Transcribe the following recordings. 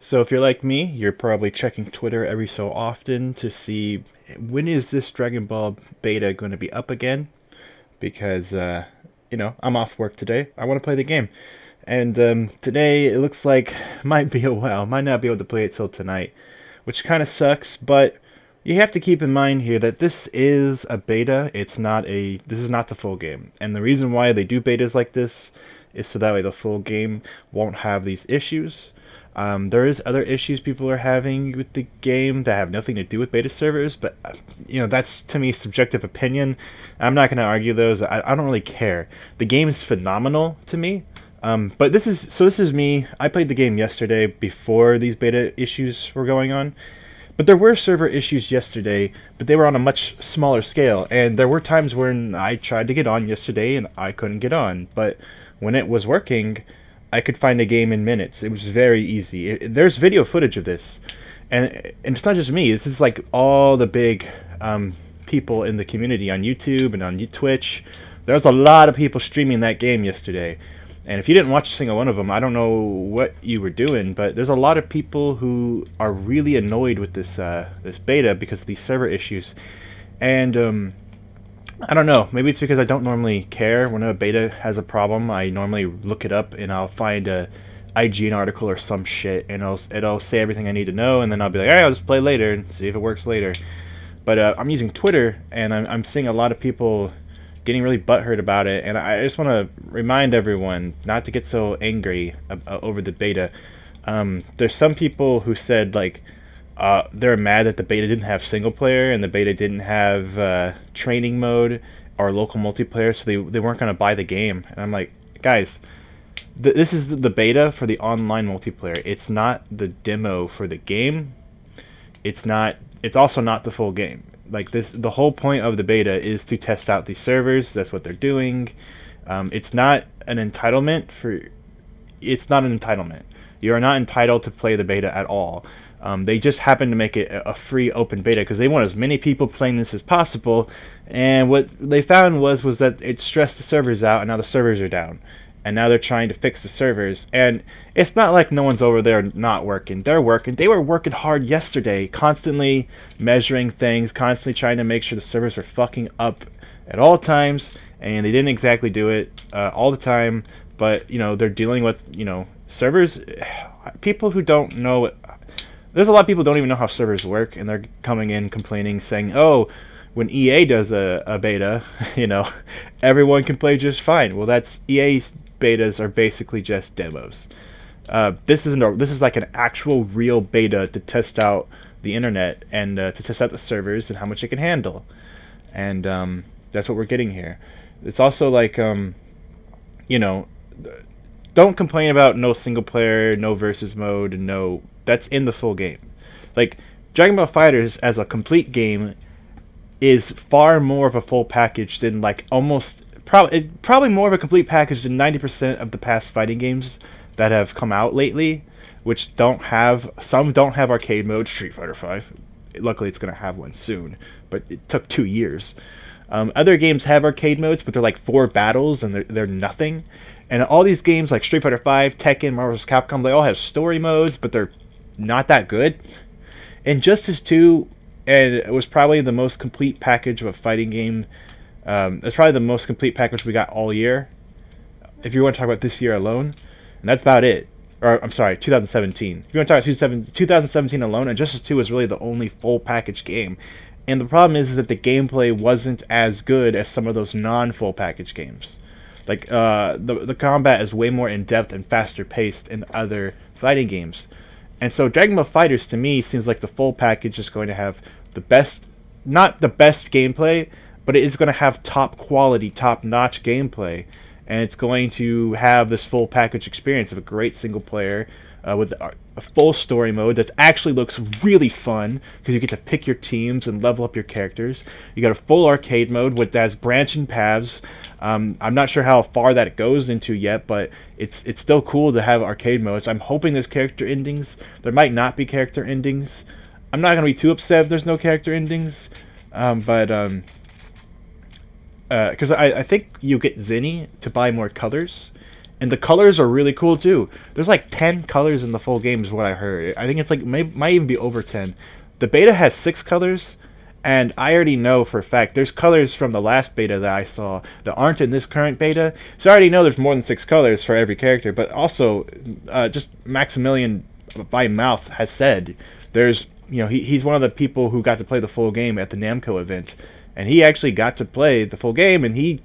So if you're like me, you're probably checking Twitter every so often to see when is this Dragon Ball beta going to be up again? Because I'm off work today. I want to play the game, and today it looks like might be a while. Might not be able to play it till tonight, which kind of sucks. But you have to keep in mind here that this is a beta. This is not the full game, and the reason why they do betas like this is so that way the full game won't have these issues. There is other issues people are having with the game that have nothing to do with beta servers, but that's to me subjective opinion. I'm not going to argue those. I don't really care. The game is phenomenal to me. But this is me. I played the game yesterday before these beta issues were going on. But there were server issues yesterday, but they were on a much smaller scale. And there were times when I tried to get on yesterday and I couldn't get on. But when it was working, I could find a game in minutes. It was very easy. There's video footage of this. And it's not just me. This is like all the big people in the community on YouTube and on Twitch. There's a lot of people streaming that game yesterday. And if you didn't watch a single one of them, I don't know what you were doing, but there's a lot of people who are really annoyed with this beta because of these server issues. And I don't know, maybe it's because I don't normally care. When a beta has a problem, I normally look it up and I'll find a IGN article or some shit, and it'll say everything I need to know, and then I'll be like, alright, I'll just play later and see if it works later. But I'm using Twitter, and I'm seeing a lot of people getting really butthurt about it, and I just want to remind everyone not to get so angry over the beta. There's some people who said, like, they're mad that the beta didn't have single player and the beta didn't have training mode or local multiplayer, so they weren't going to buy the game. And I'm like, guys, this is the beta for the online multiplayer. It's not the demo for the game. It's also not the full game. Like the whole point of the beta is to test out these servers. That's what they're doing. It's not an entitlement. You are not entitled to play the beta at all. They just happen to make it a free open beta because they want as many people playing this as possible. And what they found was that it stressed the servers out, and now the servers are down. And now they're trying to fix the servers. And it's not like no one's over there not working. They're working. They were working hard yesterday, constantly measuring things, constantly trying to make sure the servers are fucking up at all times. And they didn't exactly do it all the time. But, they're dealing with, servers. People who don't know... There's a lot of people who don't even know how servers work. And they're coming in complaining, saying, oh, when EA does a beta, everyone can play just fine. Well, that's EA's betas are basically just demos. This is like an actual real beta to test out the internet and to test out the servers and how much it can handle. And that's what we're getting here. It's also like, don't complain about no single player, no versus mode, no. That's in the full game. Like, Dragon Ball FighterZ as a complete game is far more of a full package than like probably more of a complete package than 90% of the past fighting games that have come out lately, which some don't have arcade mode. Street Fighter V, luckily it's going to have one soon, but it took 2 years. Other games have arcade modes, but they're like 4 battles and they're nothing. And all these games like Street Fighter V, Tekken, Marvel vs. Capcom, they all have story modes, but they're not that good. Injustice 2, and it was probably the most complete package of a fighting game. It's probably the most complete package we got all year, if you want to talk about this year alone. And that's about it. Or, I'm sorry, 2017. If you want to talk about 2017 alone, Injustice 2 was really the only full package game. And the problem is that the gameplay wasn't as good as some of those non-full package games. Like, the combat is way more in-depth and faster paced in other fighting games. And so Dragon Ball FighterZ, to me, seems like the full package is going to have the best, not the best gameplay, but it is going to have top quality, top-notch gameplay. And it's going to have this full package experience of a great single player with a full story mode that actually looks really fun because you get to pick your teams and level up your characters. You got a full arcade mode that has branching paths. I'm not sure how far that it goes into yet, but it's still cool to have arcade modes. I'm hoping there's character endings. There might not be character endings. I'm not going to be too upset if there's no character endings, because I think you get Zinni to buy more colors, And the colors are really cool too. There's like 10 colors in the full game is what I heard. I think it's like, might even be over 10. The beta has 6 colors, and I already know for a fact there's colors from the last beta that I saw that aren't in this current beta. So I already know there's more than 6 colors for every character, but also just Maximilian by mouth has said there's, you know, he's one of the people who got to play the full game at the Namco event, and he actually got to play the full game, and he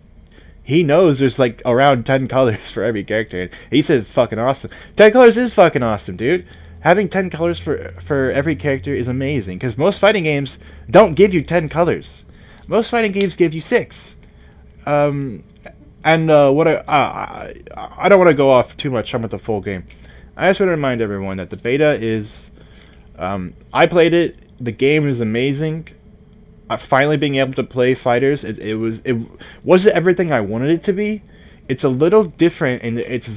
knows there's like around 10 colors for every character. And he says it's fucking awesome. 10 colors is fucking awesome, dude. Having 10 colors for every character is amazing, because most fighting games don't give you 10 colors. Most fighting games give you 6. What I don't want to go off too much on the full game. I just want to remind everyone that the beta is, I played it. The game is amazing. Finally being able to play fighters, it wasn't everything I wanted it to be. It's a little different, and it's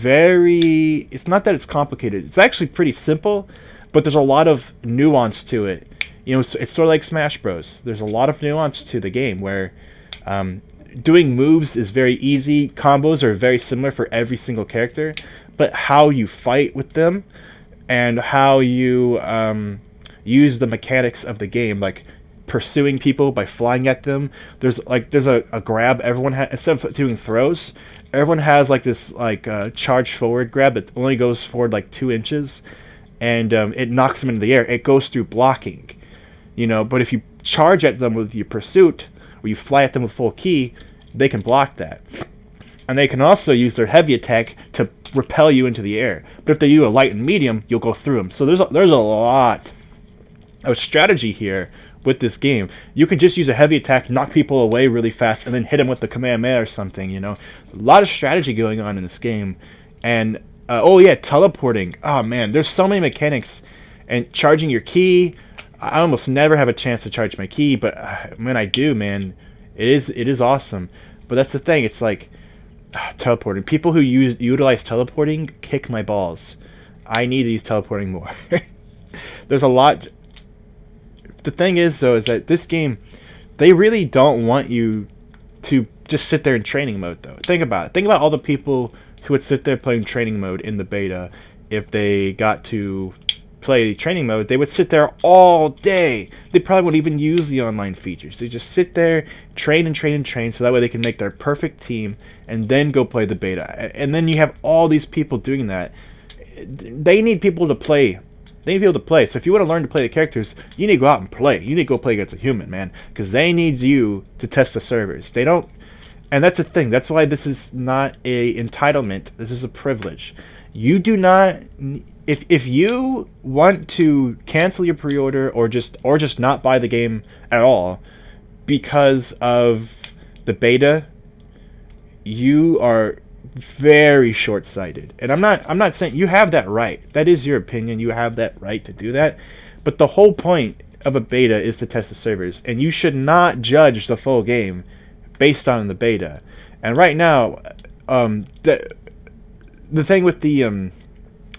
not that it's complicated. It's actually pretty simple, but there's a lot of nuance to it. You know, it's sort of like Smash Bros. There's a lot of nuance to the game where doing moves is very easy. Combos are very similar for every single character, but how you fight with them and how you use the mechanics of the game, like pursuing people by flying at them. There's a grab everyone has, instead of doing throws, everyone has like this charge forward grab that only goes forward like 2 inches, and it knocks them into the air. It goes through blocking, you know, but if you charge at them with your pursuit, or you fly at them with full key, they can block that. And they can also use their heavy attack to repel you into the air. But if they do a light and medium, you'll go through them. So there's a lot of strategy here with this game. You can just use a heavy attack, knock people away really fast, and then hit them with the Kamehameha or something, you know. A lot of strategy going on in this game. And, oh yeah, teleporting. Oh man, there's so many mechanics. And charging your key, I almost never have a chance to charge my key, but when I do, man, it is awesome. But that's the thing, it's like, teleporting. People who utilize teleporting kick my balls. I need to use teleporting more. There's a lot. The thing is, though, is that this game, they really don't want you to just sit there in training mode, though. Think about it. Think about all the people who would sit there playing training mode in the beta. If they got to play training mode, they would sit there all day. They probably wouldn't even use the online features. They just sit there, train and train and train, so that way they can make their perfect team and then go play the beta. And then you have all these people doing that. They need people to play. They need people to play. So if you want to learn to play the characters, you need to go out and play. You need to go play against a human, man, because they need you to test the servers. They don't, and that's the thing. That's why this is not a entitlement. This is a privilege. You do not. If you want to cancel your pre-order or just not buy the game at all because of the beta, you are very short-sighted. And I'm not saying you have that right. That is your opinion. You have that right to do that. But the whole point of a beta is to test the servers, and you should not judge the full game based on the beta. And right now, the thing with the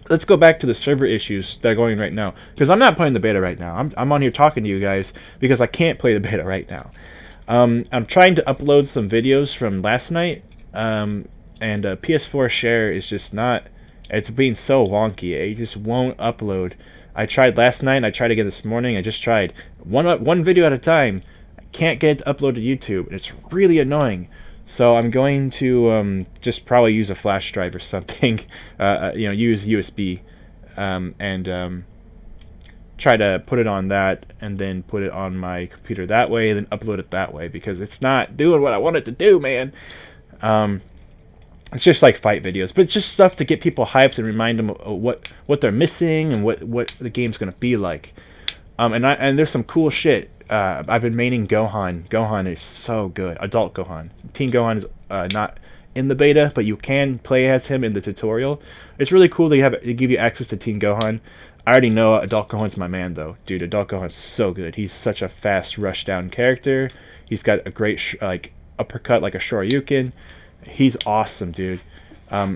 let's go back to the server issues that are going right now, because I'm not playing the beta right now. I'm on here talking to you guys because I can't play the beta right now. I'm trying to upload some videos from last night, and PS4 share is just not. It's being so wonky. It just won't upload. I tried last night. I tried again this morning. I just tried one video at a time. I can't get it to upload to YouTube. It's really annoying. So I'm going to just probably use a flash drive or something, use USB, and try to put it on that, and then put it on my computer that way, and then upload it that way, because it's not doing what I want it to do, man. It's just like fight videos, but it's just stuff to get people hyped and remind them of what they're missing and what the game's gonna be like. And there's some cool shit. I've been maining Gohan. Gohan is so good. Adult Gohan. Teen Gohan is not in the beta, but you can play as him in the tutorial. It's really cool they give you access to Teen Gohan. I already know Adult Gohan's my man, though. Dude, Adult Gohan's so good. He's such a fast rush-down character. He's got a great uppercut like a Shoryuken. He's awesome, dude.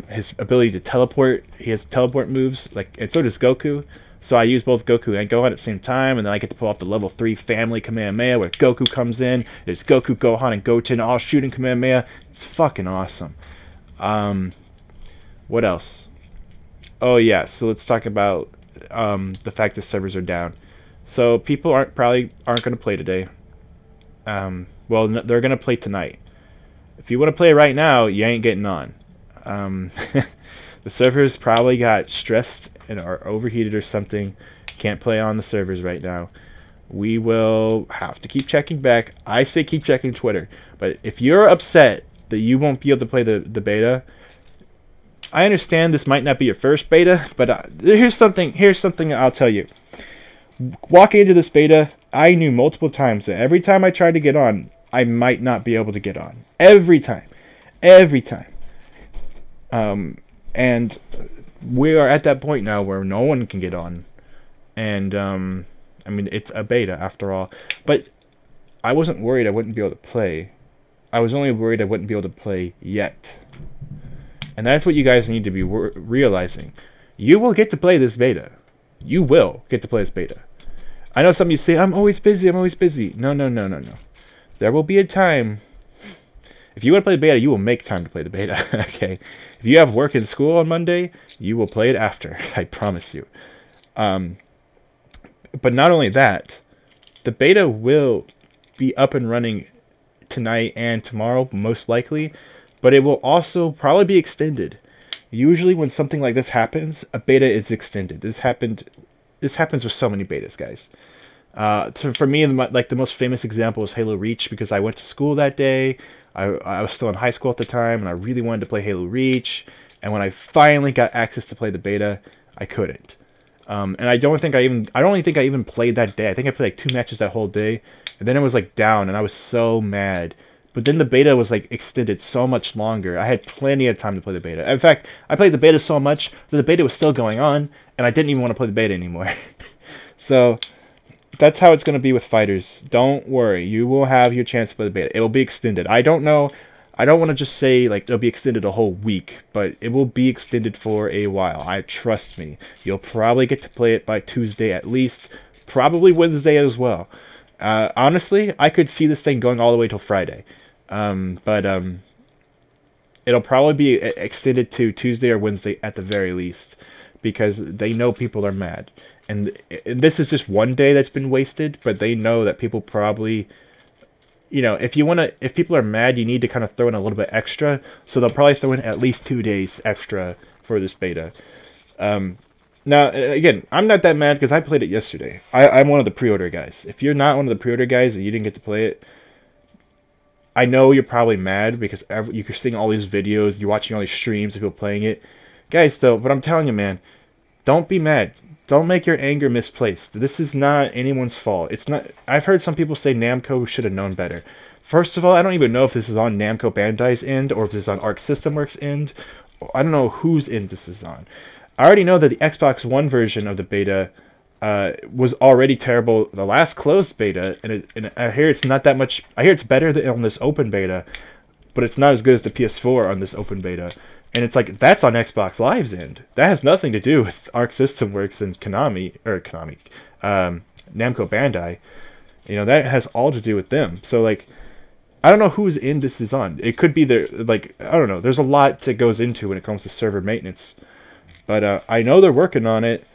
His ability to teleport. He has teleport moves, and so does Goku. So I use both Goku and Gohan at the same time, and then I get to pull off the level 3 family Kamehameha where Goku comes in. There's Goku, Gohan, and Goten all shooting Kamehameha. It's fucking awesome. What else? Oh yeah, so let's talk about the fact that servers are down. So people probably aren't going to play today. Well, they're going to play tonight. If you want to play right now, you ain't getting on. The servers probably got stressed and are overheated or something. Can't play on the servers right now. We will have to keep checking back. I say keep checking Twitter. But if you're upset that you won't be able to play the beta, I understand this might not be your first beta, but here's something I'll tell you. Walking into this beta, I knew multiple times that every time I tried to get on, I might not be able to get on. Every time. And we are at that point now where no one can get on. And, I mean, it's a beta after all. But I wasn't worried I wouldn't be able to play. I was only worried I wouldn't be able to play yet. And that's what you guys need to be realizing. You will get to play this beta. You will get to play this beta. I know some of you say, I'm always busy. No. There will be a time. If you want to play the beta, you will make time to play the beta. Okay. If you have work in school on Monday, you will play it after. I promise you. But not only that, the beta will be up and running tonight and tomorrow, most likely. But it will also probably be extended. Usually when something like this happens, a beta is extended. This happens with so many betas, guys. So for me, like the most famous example is Halo Reach, because I went to school that day. I was still in high school at the time, and I really wanted to play Halo Reach. And when I finally got access to play the beta, I couldn't. And I don't think I even played that day. I think I played like 2 matches that whole day, and then it was like down, and I was so mad. But then the beta was like extended so much longer. I had plenty of time to play the beta. In fact, I played the beta so much that the beta was still going on, and I didn't even want to play the beta anymore. So that's how it's going to be with FighterZ. Don't worry, you will have your chance to play the beta. It will be extended. I don't know. I don't want to just say like it'll be extended a whole week, but it will be extended for a while. Trust me. You'll probably get to play it by Tuesday at least, probably Wednesday as well. Honestly, I could see this thing going all the way till Friday. But it'll probably be extended to Tuesday or Wednesday at the very least, because they know people are mad. And this is just one day that's been wasted, but they know that people probably, you know, if people are mad, you need to kind of throw in a little bit extra. So they'll probably throw in at least 2 days extra for this beta. Now, again, I'm not that mad because I played it yesterday. I'm one of the pre-order guys. If you're not one of the pre-order guys and you didn't get to play it, I know you're probably mad because you're seeing all these videos, you're watching all these streams of people playing it. Guys, though, but I'm telling you, man, don't be mad. Don't make your anger misplaced. This is not anyone's fault. It's not. I've heard some people say Namco should have known better. First of all, I don't even know if this is on Namco Bandai's end or if this is on Arc System Works' end. I don't know whose end this is on. I already know that the Xbox One version of the beta was already terrible. The last closed beta, and I hear it's not that much. I hear it's better than on this open beta, but it's not as good as the PS4 on this open beta. And it's like, that's on Xbox Live's end. That has nothing to do with Arc System Works and Namco Bandai. You know, that has all to do with them. So, like, I don't know whose end this is on. It could be like, I don't know. There's a lot that goes into when it comes to server maintenance. But I know they're working on it.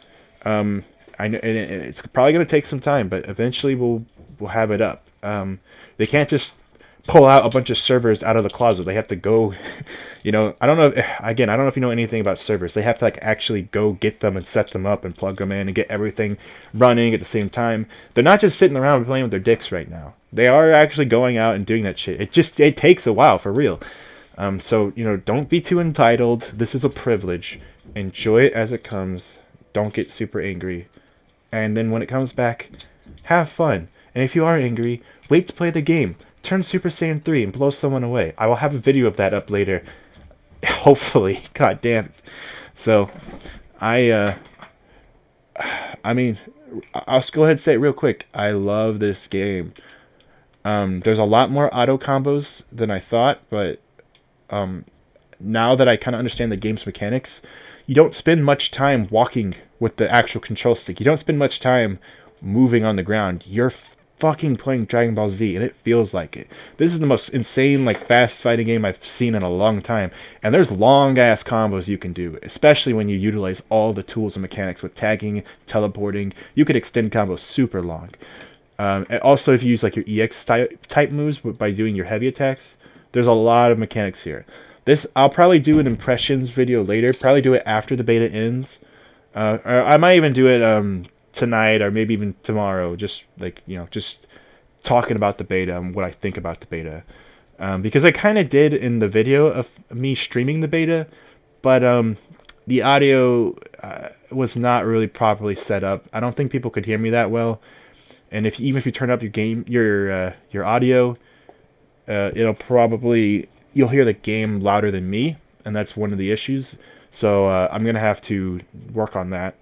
I know, and it's probably going to take some time, but eventually we'll have it up. They can't just pull out a bunch of servers out of the closet. They have to go, you know, I don't know if you know anything about servers. They have to like actually go get them and set them up and plug them in and get everything running at the same time. They're not just sitting around playing with their dicks right now. They are actually going out and doing that shit. It takes a while, for real. So, you know, don't be too entitled. This is a privilege. Enjoy it as it comes. Don't get super angry. And then when it comes back, have fun. And if you are angry, wait to play the game. Turn Super Saiyan 3 and blow someone away. I will have a video of that up later. Hopefully. God damn it. So, I mean, I'll just go ahead and say it real quick. I love this game. There's a lot more auto combos than I thought, but now that I kind of understand the game's mechanics, you don't spend much time walking with the actual control stick. You don't spend much time moving on the ground. You're fucking playing Dragon Ball Z, and it feels like it. This is the most insane, like, fast fighting game I've seen in a long time. And there's long-ass combos you can do, especially when you utilize all the tools and mechanics with tagging, teleporting. You could extend combos super long. And also, if you use, like, your EX type moves by doing your heavy attacks, there's a lot of mechanics here. This, I'll probably do an impressions video later, probably do it after the beta ends. Or I might even do it, tonight or maybe even tomorrow, just like, you know, just talking about the beta and what I think about the beta, because I kind of did in the video of me streaming the beta, but the audio was not really properly set up. I don't think people could hear me that well, and even if you turn up your audio, you'll hear the game louder than me, and that's one of the issues. So I'm gonna have to work on that.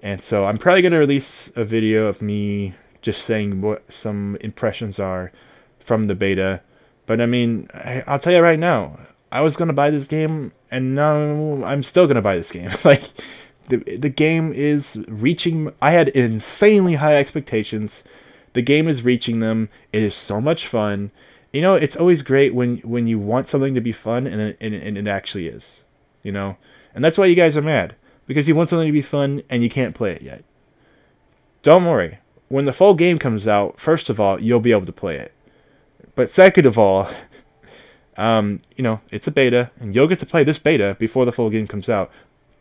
And so I'm probably going to release a video of me just saying what some impressions are from the beta. But I mean, I'll tell you right now, I was going to buy this game, and now I'm still going to buy this game. Like, the game is reaching... I had insanely high expectations. The game is reaching them. It is so much fun. You know, it's always great when you want something to be fun, and it actually is. You know? And that's why you guys are mad. Because you want something to be fun, and you can't play it yet. Don't worry. When the full game comes out, first of all, you'll be able to play it. But second of all, you know, it's a beta, and you'll get to play this beta before the full game comes out.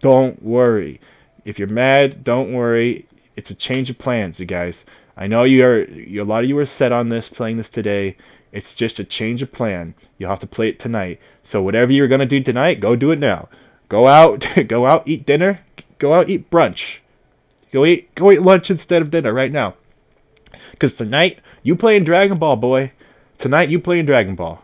Don't worry. If you're mad, don't worry. It's a change of plans, you guys. I know a lot of you are set on this, playing this today. It's just a change of plan. You'll have to play it tonight. So whatever you're going to do tonight, go do it now. Go out, eat dinner. Go out, eat brunch. Go eat lunch instead of dinner right now. Because tonight, you playing Dragon Ball, boy. Tonight, you playing Dragon Ball.